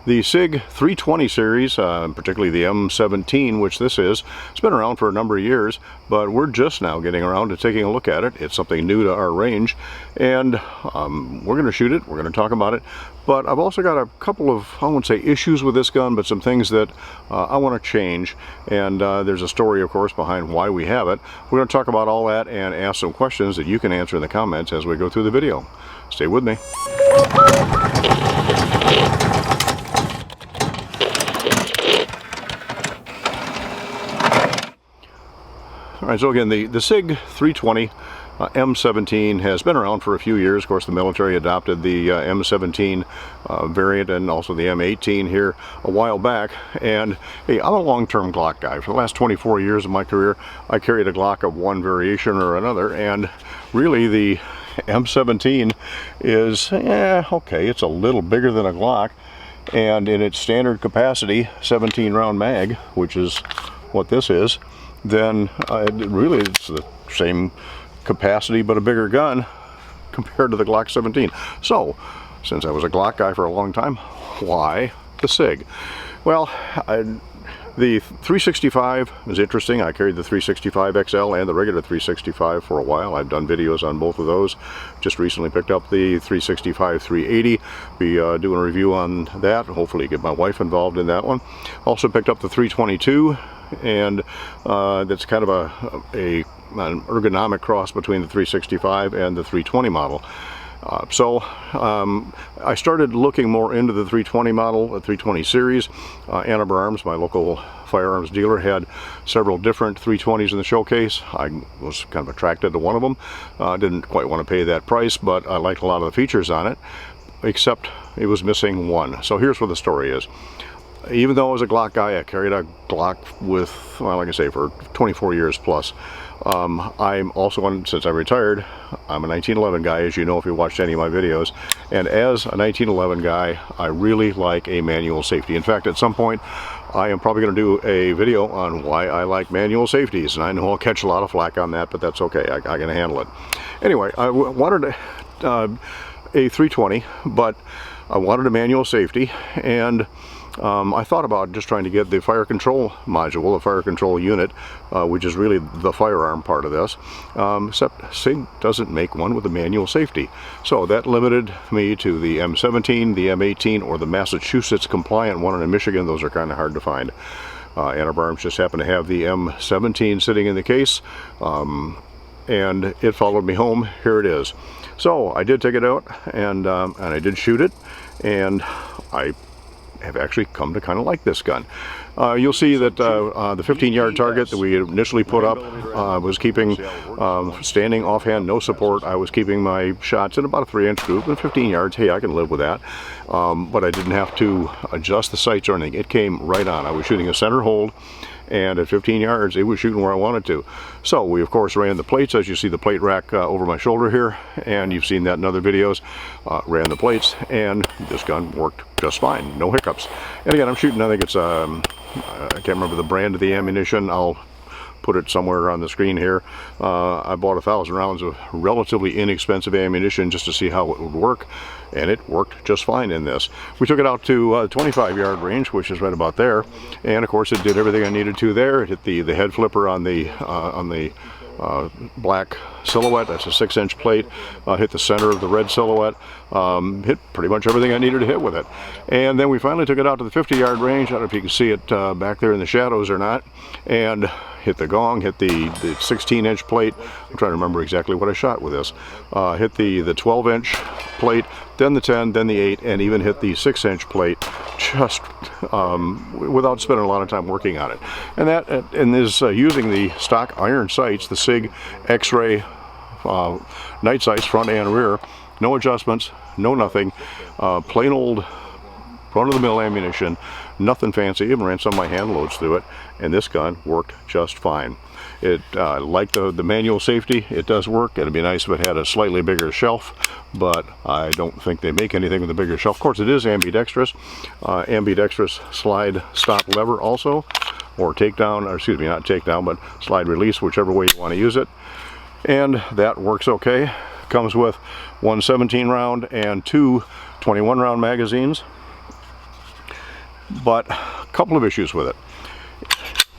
The Sig 320 series, particularly the M17, which this is, it's been around for a number of years, but we're just now getting around to taking a look at it. It's something new to our range, and we're going to shoot it, we're going to talk about it, but I've also got a couple of, I won't say issues with this gun, but some things that I want to change, and there's a story, of course, behind why we have it. We're going to talk about all that and ask some questions that you can answer in the comments as we go through the video. Stay with me. Alright, so again, the Sig 320 M17 has been around for a few years. Of course, the military adopted the M17 variant and also the M18 here a while back. And hey, I'm a long-term Glock guy. For the last 24 years of my career, I carried a Glock of one variation or another. And really, the M17 is, okay, it's a little bigger than a Glock. And in its standard capacity, 17 round mag, which is what this is, then really it's the same capacity but a bigger gun compared to the Glock 17. So, since I was a Glock guy for a long time, why the Sig? Well, the 365 is interesting. I carried the 365 XL and the regular 365 for a while. I've done videos on both of those. Just recently picked up the 365 380. Be doing a review on that. Hopefully get my wife involved in that one. Also picked up the 322. And that's kind of an ergonomic cross between the 365 and the 320 model. I started looking more into the 320 model, the 320 series. Firearms, my local firearms dealer, had several different 320s in the showcase. I was kind of attracted to one of them. Didn't quite want to pay that price, but I liked a lot of the features on it, except it was missing one. So here's what the story is. Even though I was a Glock guy, I carried a Glock with, well, like I say, for 24 years plus. I'm also, since I retired, I'm a 1911 guy, as you know if you watched any of my videos. And as a 1911 guy, I really like a manual safety. In fact, at some point, I am probably going to do a video on why I like manual safeties. And I know I'll catch a lot of flack on that, but that's okay. I can handle it. Anyway, I wanted a 320, but I wanted a manual safety, and I thought about just trying to get the fire control module, the fire control unit, which is really the firearm part of this, except Sig doesn't make one with a manual safety. So that limited me to the M17, the M18, or the Massachusetts compliant one. In Michigan, those are kind of hard to find. Firearms just happened to have the M17 sitting in the case, and it followed me home. Here it is. So I did take it out, and I did shoot it, and I have actually come to kind of like this gun. You'll see that the 15-yard target that we initially put up was keeping standing offhand, no support. I was keeping my shots in about a 3-inch group, and 15 yards, hey, I can live with that. But I didn't have to adjust the sights or anything. It came right on. I was shooting a center hold, and at 15 yards, it was shooting where I wanted to. So we, of course, ran the plates, as you see the plate rack over my shoulder here, and you've seen that in other videos. Ran the plates, and this gun worked just fine, no hiccups. And again, I'm shooting, I think it's, I can't remember the brand of the ammunition. I'll put it somewhere on the screen here. I bought 1,000 rounds of relatively inexpensive ammunition just to see how it would work, and it worked just fine in this. We took it out to 25-yard range, which is right about there, and of course it did everything I needed to there. It hit the head flipper on the black silhouette. That's a 6-inch plate. Hit the center of the red silhouette. Hit pretty much everything I needed to hit with it. And then we finally took it out to the 50-yard range. I don't know if you can see it back there in the shadows or not. And hit the gong, hit the 16-inch plate. I'm trying to remember exactly what I shot with this. Hit the 12-inch plate, then the 10, then the 8, and even hit the 6-inch plate, just without spending a lot of time working on it. And that is using the stock iron sights, the Sig X-ray night sights, front and rear. No adjustments, no nothing. Plain old run-of-the-mill ammunition, nothing fancy. Even ran some of my hand loads through it, and this gun worked just fine. It like the manual safety, it does work. It'd be nice if it had a slightly bigger shelf, but I don't think they make anything with a bigger shelf. Of course, it is ambidextrous. Ambidextrous slide stop lever also, or takedown, or excuse me, not takedown, but slide release, whichever way you want to use it. And that works okay. Comes with one 17 round and two 21 round magazines. but a couple of issues with it.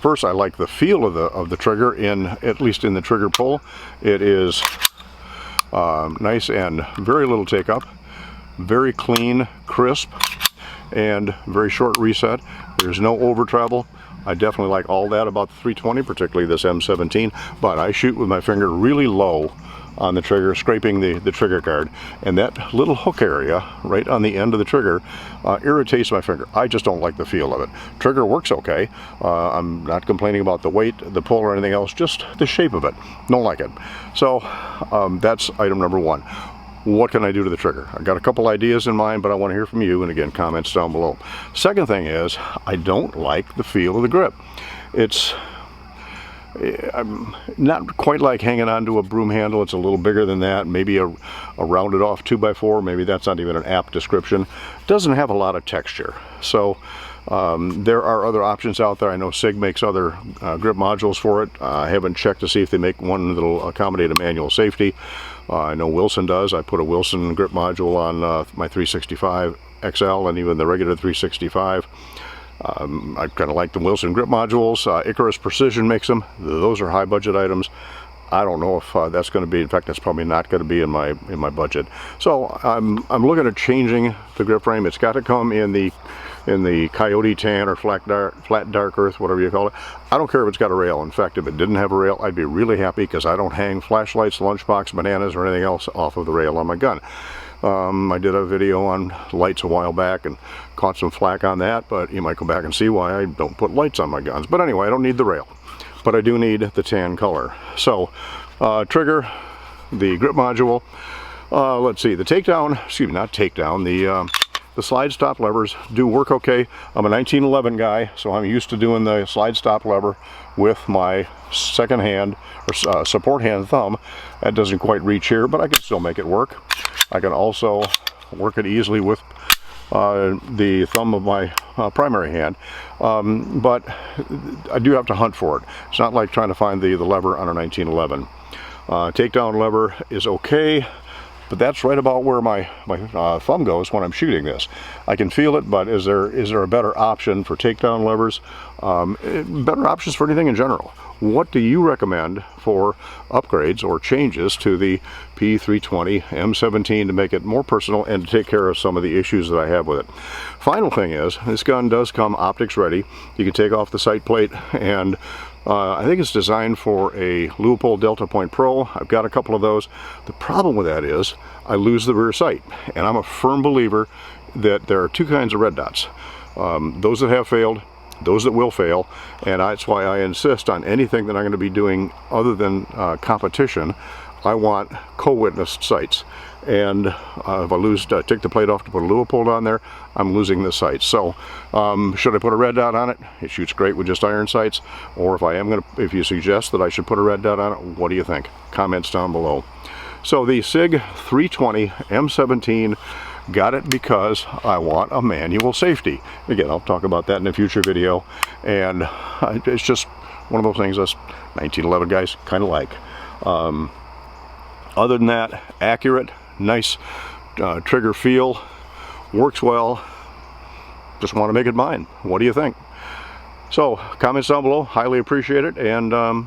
First, I like the feel of the trigger, at least in the trigger pull. It is nice and very little take up, very clean, crisp, and very short reset. There's no over travel. I definitely like all that about the 320, particularly this M17, but I shoot with my finger really low on the trigger, scraping the trigger guard, and that little hook area right on the end of the trigger irritates my finger. I just don't like the feel of it. Trigger works okay. I'm not complaining about the weight, the pull, or anything else, just the shape of it. Don't like it. So that's item number one. What can I do to the trigger? I've got a couple ideas in mind, but I want to hear from you, and again, comments down below. Second thing is, I don't like the feel of the grip. I'm not quite like hanging onto a broom handle. It's a little bigger than that, maybe a rounded off 2x4, maybe that's not even an apt description. Doesn't have a lot of texture. So there are other options out there. I know Sig makes other grip modules for it. I haven't checked to see if they make one that'll accommodate a manual safety. I know Wilson does. I put a Wilson grip module on my 365 XL and even the regular 365. I kind of like the Wilson grip modules. Icarus Precision makes them. Those are high budget items. I don't know if that's going to be, in fact, that's probably not going to be in my budget. So I'm looking at changing the grip frame. It's got to come in the coyote tan or flat dark earth, whatever you call it. I don't care if it's got a rail. In fact, if it didn't have a rail, I'd be really happy, because I don't hang flashlights, lunchbox, bananas, or anything else off of the rail on my gun. I did a video on lights a while back and caught some flack on that, but you might go back and see why I don't put lights on my guns. But anyway, I don't need the rail, but I do need the tan color. So trigger, the grip module, let's see, the takedown, excuse me, not takedown, the slide stop levers do work okay. I'm a 1911 guy, so I'm used to doing the slide stop lever with my second hand or support hand thumb. That doesn't quite reach here, but I can still make it work. I can also work it easily with the thumb of my primary hand, but I do have to hunt for it. It's not like trying to find the lever on a 1911. Takedown lever is okay, but that's right about where my thumb goes when I'm shooting this. I can feel it, but is there a better option for takedown levers? Better options for anything in general. What do you recommend for upgrades or changes to the P320 M17 to make it more personal and to take care of some of the issues that I have with it? Final thing is, this gun does come optics ready. You can take off the sight plate, and I think it's designed for a Leupold Delta Point Pro. I've got a couple of those. The problem with that is I lose the rear sight, and I'm a firm believer that there are two kinds of red dots. Those that have failed, those that will fail, and that's why I insist on anything that I'm going to be doing other than competition. I want co-witnessed sights, and if I take the plate off to put a Leupold on there, I'm losing the sights. So should I put a red dot on it? It shoots great with just iron sights. Or if you suggest that I should put a red dot on it, what do you think? Comments down below. So the Sig 320 M17, got it because I want a manual safety. Again, I'll talk about that in a future video, and it's just one of those things us 1911 guys kind of like. Other than that, accurate, nice trigger feel, works well. Just want to make it mine. What do you think? So comments down below, highly appreciate it, and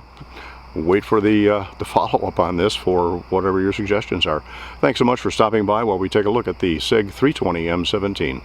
wait for the follow-up on this for whatever your suggestions are. Thanks so much for stopping by while we take a look at the Sig 320 M17.